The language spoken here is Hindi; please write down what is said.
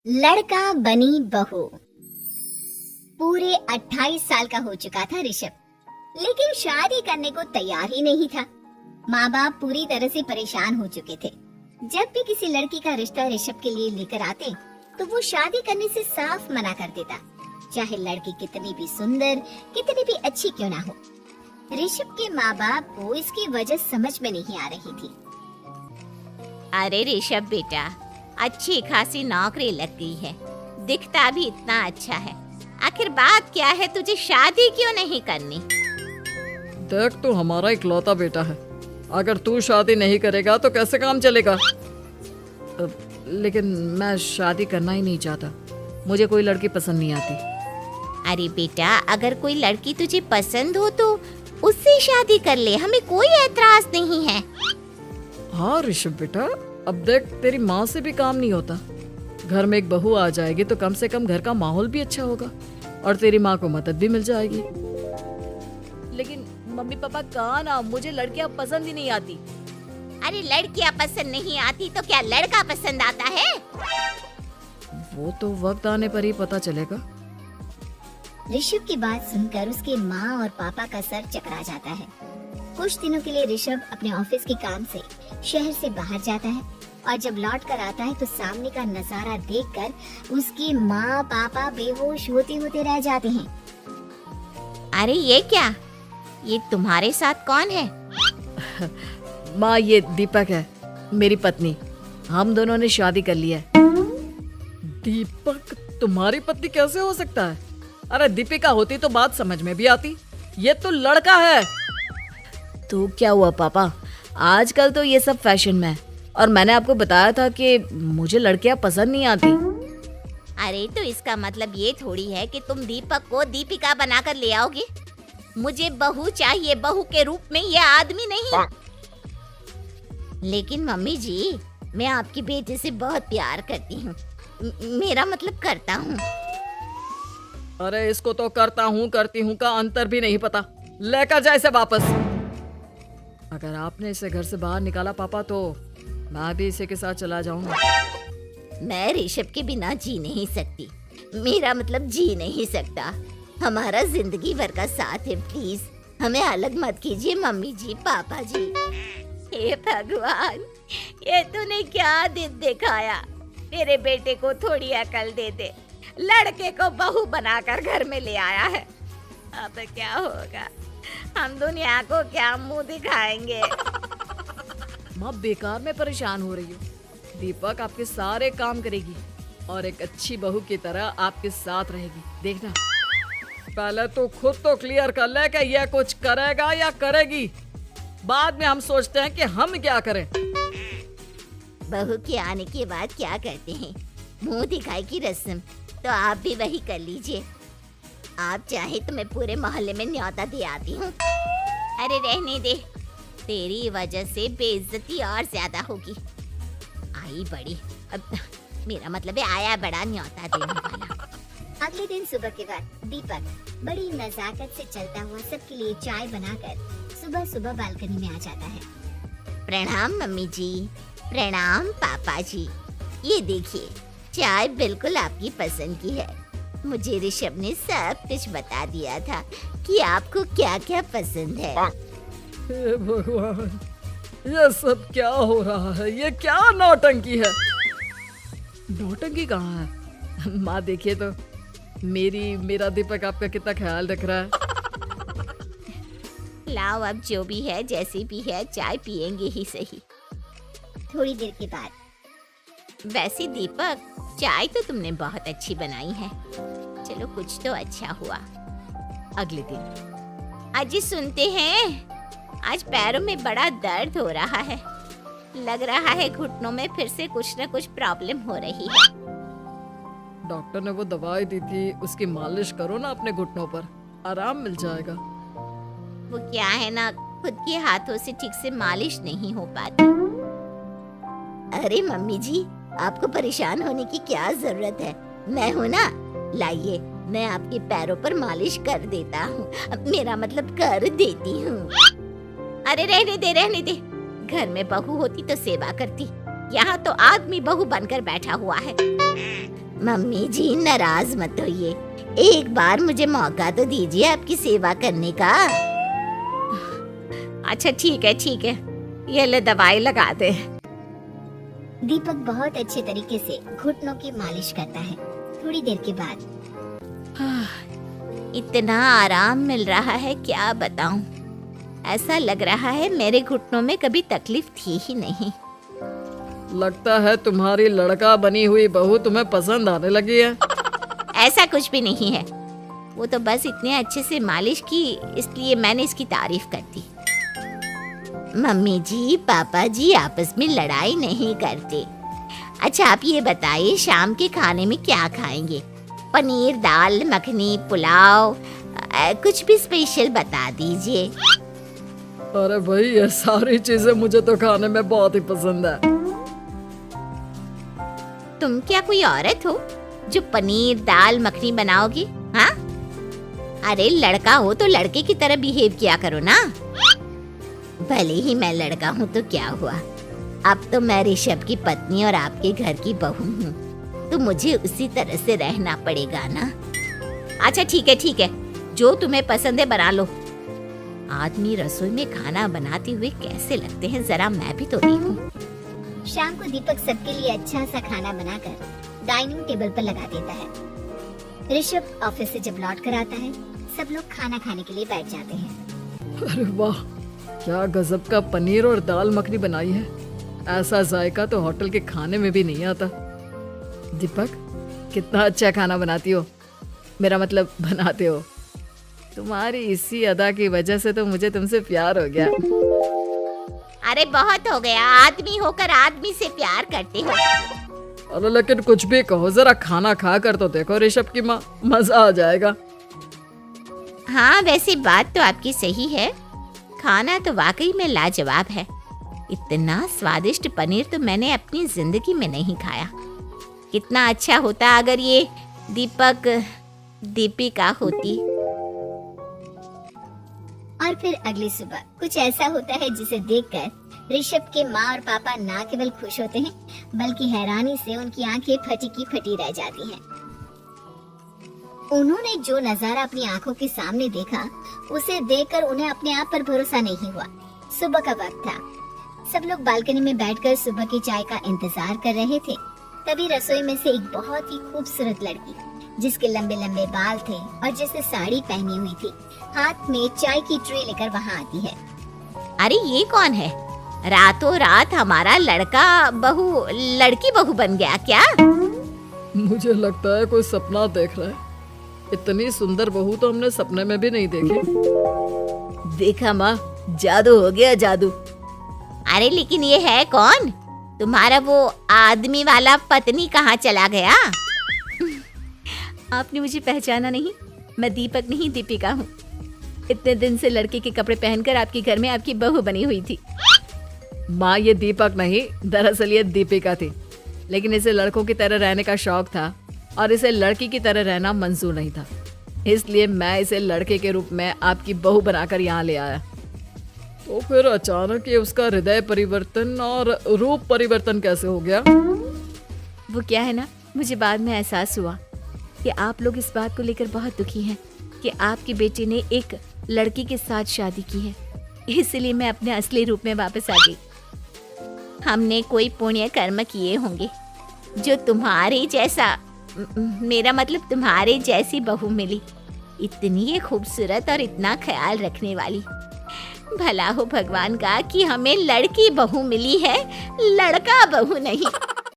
लड़का बनी बहू। पूरे 28 साल का हो चुका था ऋषभ, लेकिन शादी करने को तैयार ही नहीं था। माँ बाप पूरी तरह से परेशान हो चुके थे। जब भी किसी लड़की का रिश्ता ऋषभ के लिए लेकर आते तो वो शादी करने से साफ मना कर देता, चाहे लड़की कितनी भी सुंदर, कितनी भी अच्छी क्यों ना हो। ऋषभ के माँ बाप को इसकी वजह समझ में नहीं आ रही थी। अरे ऋषभ बेटा, अच्छी खासी नौकरी लग गई है, दिखता भी इतना अच्छा है, आखिर बात क्या है, तुझे शादी क्यों नहीं करनी? देख, तू हमारा इकलौता बेटा है, अगर तू शादी नहीं करेगा तो कैसे काम चलेगा। लेकिन मैं शादी करना ही नहीं चाहता, मुझे कोई लड़की पसंद नहीं आती। अरे बेटा, अगर कोई लड़की तुझे पसंद हो तो उससे शादी कर ले, हमें कोई ऐतराज नहीं है। हाँ ऋषभ बेटा, अब देख, तेरी माँ से भी काम नहीं होता। घर में एक बहू आ जाएगी तो कम से कम घर का माहौल भी अच्छा होगा और तेरी माँ को मदद भी मिल जाएगी। लेकिन मम्मी पापा कहाँ ना, मुझे लड़कियाँ पसंद ही नहीं आती। अरे लड़कियाँ पसंद नहीं आती तो क्या लड़का पसंद आता है? वो तो वक्त आने पर ही पता चलेगा। ऋषभ की बात सुनकर उसके माँ और पापा का सर चकरा जाता है। कुछ दिनों के लिए ऋषभ अपने ऑफिस के काम से शहर से बाहर जाता है और जब लौट कर आता है तो सामने का नजारा देखकर उसकी माँ पापा बेहोश होते होते रह जाते हैं। अरे ये क्या, ये तुम्हारे साथ कौन है? माँ, ये दीपक है, मेरी पत्नी। हम दोनों ने शादी कर ली है। दीपक तुम्हारी पत्नी कैसे हो सकता है? अरे दीपिका होती तो बात समझ में भी आती, ये तो लड़का है। तो क्या हुआ पापा, आजकल तो ये सब फैशन में है और मैंने आपको बताया था कि मुझे लड़कियां पसंद नहीं आती। अरे तो इसका मतलब ये थोड़ी है कि तुम दीपक को दीपिका बनाकर ले आओगे। मुझे बहू चाहिए, बहू के रूप में, ये आदमी नहीं। लेकिन मम्मी जी, मैं आपकी बेटे से बहुत प्यार करती हूँ, मेरा मतलब करता हूँ। अरे इसको तो करता हूँ करती हूँ का अंतर भी नहीं पता, लेकर जाए इसे वापस। अगर आपने इसे घर से बाहर निकाला पापा तो मैं भी इसी के साथ चला जाऊंगा। मैं ऋषभ के बिना जी नहीं सकती, मेरा मतलब जी नहीं सकता। हमारा जिंदगी भर का साथ है, प्लीज हमें अलग मत कीजिए मम्मी जी, पापा जी। हे भगवान, ये तूने क्या दिन दिखाया, मेरे बेटे को थोड़ी अकल दे दे, लड़के को बहू बनाकर घर में ले आया है। अब क्या होगा, हम दुनिया को क्या मुंह दिखाएंगे? माँ बेकार में परेशान हो रही हो। दीपक आपके सारे काम करेगी और एक अच्छी बहू की तरह आपके साथ रहेगी, देखना। पहले तो खुद तो क्लियर कर ले कि यह कुछ करेगा या करेगी, बाद में हम सोचते हैं कि हम क्या करें। बहू के आने के बाद क्या करते हैं, मुंह दिखाई की रस्म, तो आप भी वही कर लीजिए। आप चाहे तो मैं पूरे मोहल्ले में न्योता दे आती हूँ। अरे रहने दे, तेरी वजह से बेइज्जती और ज्यादा होगी। आई बड़ी, अब मेरा मतलब है आया बड़ा न्योता देने वाला। अगले दिन सुबह के वक्त दीपक बड़ी नजाकत से चलता हुआ सबके लिए चाय बनाकर सुबह सुबह बालकनी में आ जाता है। प्रणाम मम्मी जी, प्रणाम पापा जी। ये देखिए, चाय बिल्कुल आपकी पसंद की है। मुझे ऋषभ ने सब कुछ बता दिया था कि आपको क्या क्या पसंद है। हे भगवान, ये सब क्या हो रहा है? ये क्या नौटंकी है? नौटंकी कहाँ है? माँ देखिए तो, मेरा दीपक आपका कितना ख्याल रख रहा है। लाओ, अब जो भी है, जैसी भी है, चाय पियेंगे ही सही। थोड़ी देर के बाद, वैसे दीपक, चाय तो तुमने बहुत अच्छी बनाई है, चलो कुछ तो अच्छा हुआ। अगले दिन, अजी सुनते हैं, आज पैरों में बड़ा दर्द हो रहा है, लग रहा है घुटनों में फिर से कुछ न कुछ प्रॉब्लम हो रही है। डॉक्टर ने वो दवाई दी थी, उसकी मालिश करो ना अपने घुटनों पर, आराम मिल जाएगा। वो क्या है ना, खुद के हाथों से ठीक से मालिश नहीं हो पाती। अरे मम्मी जी, आपको परेशान होने की क्या जरूरत है, मैं हूँ ना, लाइए मैं आपके पैरों पर मालिश कर देता हूँ, मेरा मतलब कर देती हूँ। अरे रहने दे, रहने दे, घर में बहू होती तो सेवा करती, यहाँ तो आदमी बहू बनकर बैठा हुआ है। मम्मी जी नाराज मत होइए, एक बार मुझे मौका तो दीजिए आपकी सेवा करने का। अच्छा ठीक है, ये ले दवाई लगा दे। दीपक बहुत अच्छे तरीके से घुटनों की मालिश करता है। थोड़ी देर के बाद इतना आराम मिल रहा है क्या बताऊं। ऐसा लग रहा है मेरे घुटनों में कभी तकलीफ थी ही नहीं। लगता है तुम्हारी लड़का बनी हुई बहू तुम्हें पसंद आने लगी है। ऐसा कुछ भी नहीं है, वो तो बस इतने अच्छे से मालिश की इसलिए मैंने इसकी तारीफ कर दी। मम्मी जी पापा जी आपस में लड़ाई नहीं करते। अच्छा आप ये बताइए शाम के खाने में क्या खाएंगे? पनीर, दाल मखनी, पुलाव, कुछ भी स्पेशल बता दीजिए। अरे भाई ये सारी चीजें मुझे तो खाने में बहुत ही पसंद है। तुम क्या कोई औरत हो जो पनीर दाल मखनी बनाओगी? हाँ, अरे लड़का हो तो लड़के की तरह बिहेव किया करो ना। भले ही मैं लड़का हूँ तो क्या हुआ, अब तो मैं ऋषभ की पत्नी और आपके घर की बहू हूँ, तो मुझे उसी तरह से रहना पड़ेगा ना। अच्छा ठीक है, जो तुम्हें पसंद है बना लो। आदमी रसोई में खाना बनाते हुए कैसे लगते हैं जरा मैं भी तो देखूं। शाम को दीपक सबके लिए अच्छा सा खाना बनाकर डाइनिंग टेबल पर लगा देता है। ऋषभ ऑफिस से जब लौट कर आता है, सब लोग खाना खाने के लिए बैठ जाते हैं। अरे वाह, क्या गजब का पनीर और दाल मखनी बनाई है। ऐसा जायका तो होटल के खाने में भी नहीं आता। दीपक कितना अच्छा खाना बनाती हो, मेरा मतलब बनाते हो। तुम्हारी इसी अदा की वजह से तो मुझे तुमसे प्यार हो गया। अरे बहुत हो गया, आदमी होकर आदमी से प्यार करते हो। अरे लेकिन कुछ भी कहो, जरा खाना खा कर तो देखो ऋषभ की माँ, मजा आ जाएगा। हाँ वैसे बात तो आपकी सही है, खाना तो वाकई में लाजवाब है। इतना स्वादिष्ट पनीर तो मैंने अपनी जिंदगी में नहीं खाया। कितना अच्छा होता अगर ये दीपक दीपिका होती। और फिर अगली सुबह कुछ ऐसा होता है जिसे देखकर ऋषभ के माँ और पापा ना केवल खुश होते हैं बल्कि हैरानी से उनकी आंखें फटी की फटी रह जाती हैं। उन्होंने जो नजारा अपनी आंखों के सामने देखा उसे देखकर उन्हें अपने आप पर भरोसा नहीं हुआ। सुबह का वक्त था, सब लोग बालकनी में बैठकर सुबह की चाय का इंतजार कर रहे थे। तभी रसोई में से एक बहुत ही खूबसूरत लड़की जिसके लंबे लंबे बाल थे और जिसने साड़ी पहनी हुई थी, हाथ में चाय की ट्रे लेकर वहाँ आती है। अरे ये कौन है? रातों रात हमारा लड़का बहू लड़की बहू बन गया क्या? मुझे लगता है कोई सपना देख रहा है। इतनी सुंदर बहू तो हमने सपने में भी नहीं देखी। देखा माँ, जादू हो गया जादू। अरे लेकिन ये है कौन? तुम्हारा वो आदमी वाला पत्नी कहाँ चला गया? आपने मुझे पहचाना नहीं? मैं दीपक नहीं दीपिका हूँ। इतने दिन से लड़के के कपड़े पहनकर आपके घर में आपकी बहू बनी हुई थी। माँ ये दीपक नहीं, दरअसल ये दीपिका थी, लेकिन इसे लड़कों की तरह रहने का शौक था और इसे लड़की की तरह रहना मंजूर नहीं था, इसलिए मैं इसे लड़के के रूप में आपकी बहू बनाकर यहाँ ले आया। तो फिर अचानक ये उसका हृदय परिवर्तन और रूप परिवर्तन कैसे हो गया? वो क्या है ना, मुझे बाद में एहसास हुआ कि आप लोग इस बात को लेकर बहुत दुखी हैं कि आपकी बेटी ने एक लड़की के साथ शादी की है, इसलिए मैं अपने असली रूप में वापस आ गई। हमने कोई पुण्य कर्म किए होंगे जो तुम्हारे जैसा, मेरा मतलब तुम्हारे जैसी बहू मिली, इतनी खूबसूरत और इतना ख्याल रखने वाली। भला हो भगवान का कि हमें लड़की बहू मिली है, लड़का बहू नहीं।